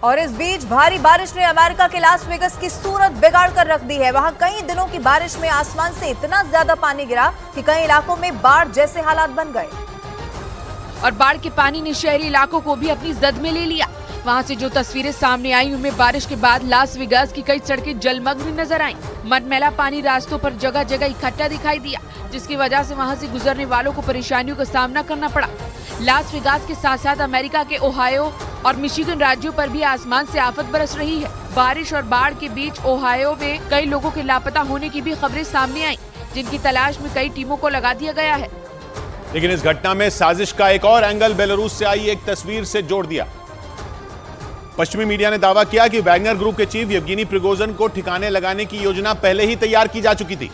और इस बीच भारी बारिश ने अमेरिका के लास वेगस की सूरत बिगाड़ कर रख दी है। वहां कई दिनों की बारिश में आसमान से इतना ज्यादा पानी गिरा कि कई इलाकों में बाढ़ जैसे हालात बन गए और बाढ़ के पानी ने शहरी इलाकों को भी अपनी जद में ले लिया। वहां से जो तस्वीरें सामने आई उनमें बारिश के बाद लास वेगास की कई सड़कें जलमग्न नजर आईं। मटमैला पानी रास्तों पर जगह जगह इकट्ठा दिखाई दिया, जिसकी वजह से वहां से गुजरने वालों को परेशानियों का सामना करना पड़ा। लास वेगास के साथ साथ अमेरिका के ओहायो और मिशिगन राज्यों पर भी आसमान से आफत बरस रही है। बारिश और बाढ़ के बीच ओहायो में कई लोगों के लापता होने की भी खबरें सामने आई, जिनकी तलाश में कई टीमों को लगा दिया गया है। लेकिन इस घटना में साजिश का एक और एंगल बेलारूस से आई एक तस्वीर से जोड़ दिया। पश्चिमी मीडिया ने दावा किया कि वैगनर ग्रुप के चीफ येवगेनी प्रिगोजिन को ठिकाने लगाने की योजना पहले ही तैयार की जा चुकी थी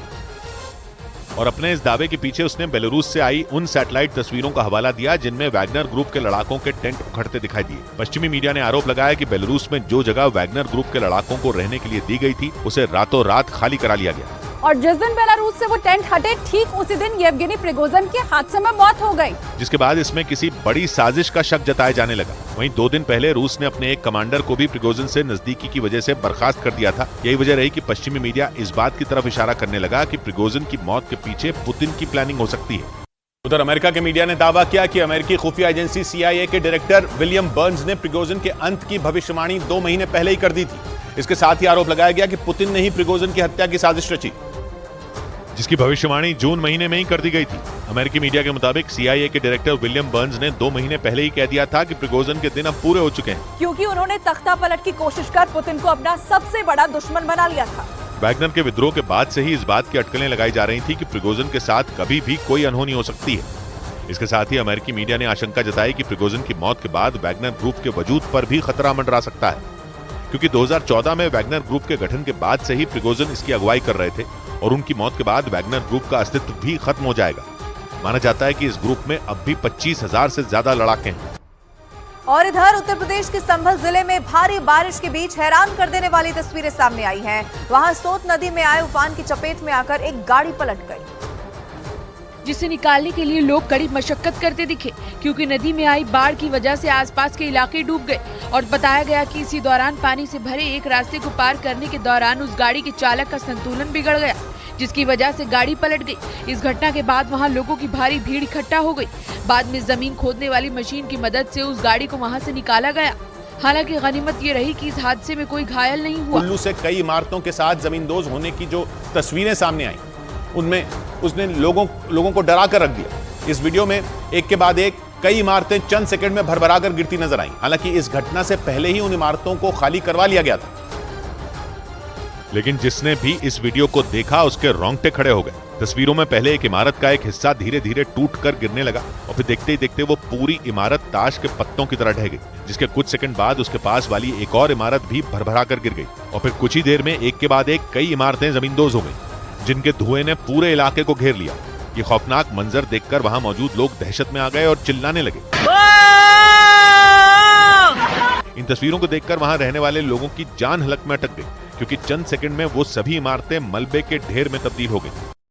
और अपने इस दावे के पीछे उसने बेलारूस से आई उन सैटेलाइट तस्वीरों का हवाला दिया जिनमें वैगनर ग्रुप के लड़ाकों के टेंट उखड़ते दिखाई दिए। पश्चिमी मीडिया ने आरोप लगाया कि बेलारूस में जो जगह वैगनर ग्रुप के लड़ाकों को रहने के लिए दी गई थी उसे रातों रात खाली करा लिया गया और जिस दिन बेलारूस से वो टेंट हटे ठीक उसी दिन येवगेनी प्रिगोजिन के हादसे में मौत हो गई, जिसके बाद इसमें किसी बड़ी साजिश का शक जताया जाने लगा। वहीं 2 दिन पहले रूस ने अपने एक कमांडर को भी प्रिगोजिन से नजदीकी की वजह से बर्खास्त कर दिया था। यही वजह रही कि पश्चिमी मीडिया इस बात की तरफ इशारा करने लगा कि प्रिगोजिन की मौत के पीछे पुतिन की प्लानिंग हो सकती है। उधर अमेरिका के मीडिया ने दावा किया कि अमेरिकी खुफिया एजेंसी CIA के डायरेक्टर विलियम बर्न्स ने प्रिगोजिन के अंत की भविष्यवाणी 2 महीने पहले ही कर दी थी। इसके साथ ही आरोप लगाया गया कि पुतिन ने ही प्रिगोजिन की हत्या की साजिश रची, जिसकी भविष्यवाणी जून महीने में ही कर दी गई थी। अमेरिकी मीडिया के मुताबिक CIA के डायरेक्टर विलियम बर्न्स ने 2 महीने पहले ही कह दिया था कि प्रिगोजिन के दिन अब पूरे हो चुके हैं, क्योंकि उन्होंने तख्ता पलट की कोशिश कर पुतिन को अपना सबसे बड़ा दुश्मन बना लिया था। वैगनर के विद्रोह के बाद से ही इस बात की अटकलें लगाई जा रही थी कि प्रिगोजिन के साथ कभी भी कोई अनहोनी हो सकती है। इसके साथ ही अमेरिकी मीडिया ने आशंका जताई कि प्रिगोजिन की मौत के बाद वैगनर ग्रुप के वजूद पर भी खतरा मंडरा सकता है, क्योंकि 2014 में वैगनर ग्रुप के गठन के बाद से ही प्रिगोजिन इसकी अगुवाई कर रहे थे और उनकी मौत के बाद वैगनर ग्रुप का अस्तित्व भी खत्म हो जाएगा। माना जाता है कि इस ग्रुप में अब भी 25,000 से ज्यादा लड़ाके हैं। और इधर उत्तर प्रदेश के संभल जिले में भारी बारिश के बीच हैरान कर देने वाली तस्वीरें सामने आई हैं। वहां सोत नदी में आए उफान की चपेट में आकर एक गाड़ी पलट गई, जिसे निकालने के लिए लोग कड़ी मशक्कत करते दिखे, क्योंकि नदी में आई बाढ़ की वजह से आसपास के इलाके डूब गए। और बताया गया कि इसी दौरान पानी से भरे एक रास्ते को पार करने के दौरान उस गाड़ी के चालक का संतुलन बिगड़ गया, जिसकी वजह से गाड़ी पलट गई। इस घटना के बाद वहां लोगों की भारी भीड़ इकट्ठा हो गई। बाद में जमीन खोदने वाली मशीन की मदद से उस गाड़ी को वहां से निकाला गया। हालांकि गनीमत ये रही कि इस हादसे में कोई घायल नहीं हुआ। कुल्लू से कई इमारतों के साथ जमींदोज होने की जो तस्वीरें सामने आई उनमें उसने लोगों को डरा कर रख दिया। इस वीडियो में एक के बाद एक कई इमारतें चंद सेकंड में भरभरा कर गिरती नजर आईं। हालांकि इस घटना से पहले ही उन इमारतों को खाली करवा लिया गया था, लेकिन जिसने भी इस वीडियो को देखा उसके रोंगटे खड़े हो गए। तस्वीरों में पहले एक इमारत का एक हिस्सा धीरे धीरे टूट कर गिरने लगा और फिर देखते ही देखते वो पूरी इमारत ताश के पत्तों की तरह ढह गई, जिसके कुछ सेकंड बाद उसके पास वाली एक और इमारत भी भरभरा कर गिर गई और फिर कुछ ही देर में एक के बाद एक कई इमारतें जमींदोज हो गई, जिनके धुएं ने पूरे इलाके को घेर लिया। ये खौफनाक मंजर देखकर वहां मौजूद लोग दहशत में आ गए और चिल्लाने लगे। इन तस्वीरों को देखकर वहां रहने वाले लोगों की जान हलक में अटक गई, क्योंकि चंद सेकंड में वो सभी इमारतें मलबे के ढेर में तब्दील हो गई।